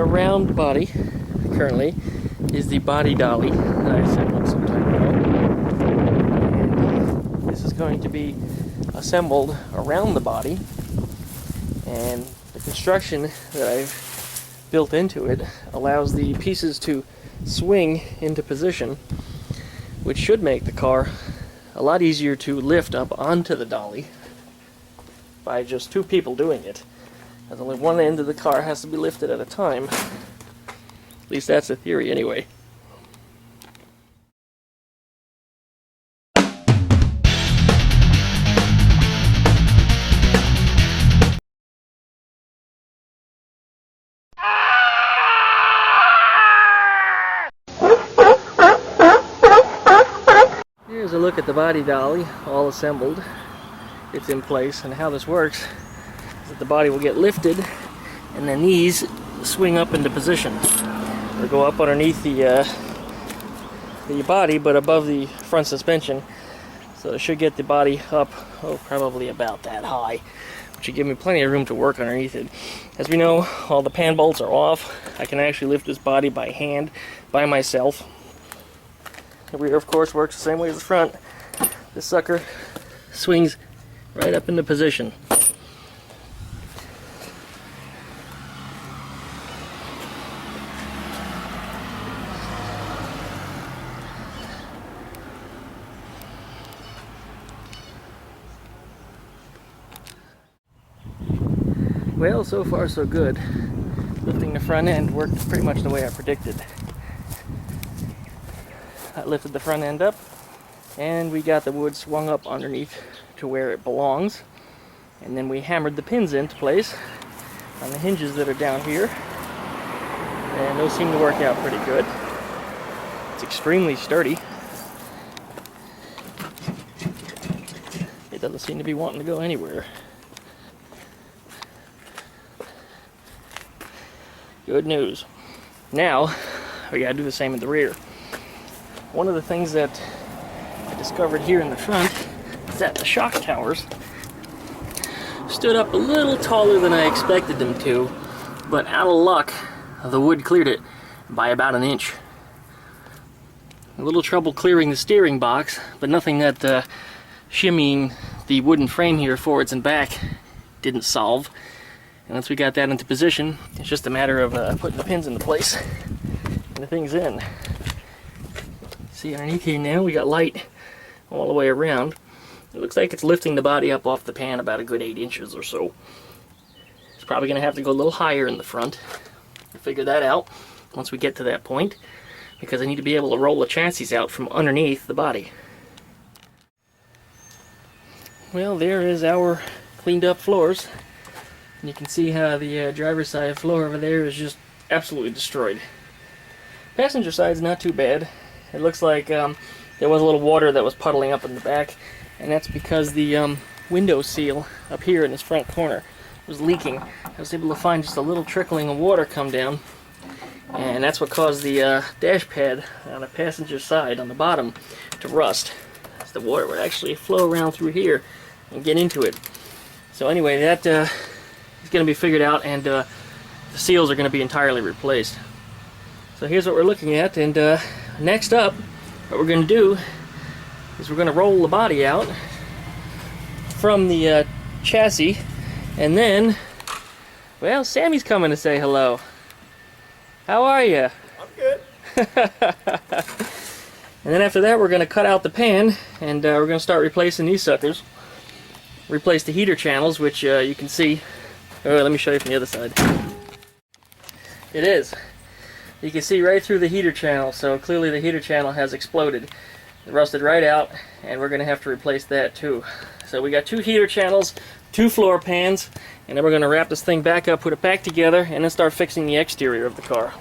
around the body currently is the body dolly that I assembled some time ago. And this is going to be assembled around the body, and the construction that I've built into it allows the pieces to swing into position, which should make the car a lot easier to lift up onto the dolly by just two people doing it, as only one end of the car has to be lifted at a time. At least that's the theory anyway. Here's a look at the body dolly, all assembled. It's in place, and how this works is that the body will get lifted, and then these swing up into position. They'll go up underneath the body, but above the front suspension. So it should get the body up, probably about that high, which should give me plenty of room to work underneath it. As we know, all the pan bolts are off. I can actually lift this body by hand, by myself. The rear, of course, works the same way as the front. This sucker swings right up into position. Well, so far so good. Lifting the front end worked pretty much the way I predicted. I lifted the front end up, and we got the wood swung up underneath to where it belongs, and then we hammered the pins into place on the hinges that are down here, and those seem to work out pretty good. It's extremely sturdy. It doesn't seem to be wanting to go anywhere. Good news. Now we gotta do the same in the rear. One of the things that I discovered here in the front is that the shock towers stood up a little taller than I expected them to, but out of luck, the wood cleared it by about an inch. A little trouble clearing the steering box, but nothing that shimmying the wooden frame here forwards and back didn't solve. And once we got that into position, it's just a matter of putting the pins into place and the thing's in. See underneath here now, we got light all the way around. It looks like it's lifting the body up off the pan about a good 8 inches or so. It's probably going to have to go a little higher in the front. We'll figure that out once we get to that point, because I need to be able to roll the chassis out from underneath the body. Well, there is our cleaned up floors. And you can see how the driver's side floor over there is just absolutely destroyed. Passenger side's not too bad. It looks like there was a little water that was puddling up in the back, and that's because the window seal up here in this front corner was leaking. I was able to find just a little trickling of water come down, and that's what caused the dash pad on the passenger side on the bottom to rust. As the water would actually flow around through here and get into it. So anyway, that is going to be figured out, and the seals are going to be entirely replaced. So here's what we're looking at, and next up, what we're going to do is we're going to roll the body out from the chassis, and then, well, Sammy's coming to say hello. How are you? I'm good. And then after that, we're going to cut out the pan, and we're going to start replacing these suckers. Replace the heater channels, which you can see. Oh, let me show you from the other side. It is. You can see right through the heater channel, so clearly the heater channel has exploded. It rusted right out, and we're going to have to replace that too. So we got 2 heater channels, 2 floor pans, and then we're going to wrap this thing back up, put it back together, and then start fixing the exterior of the car.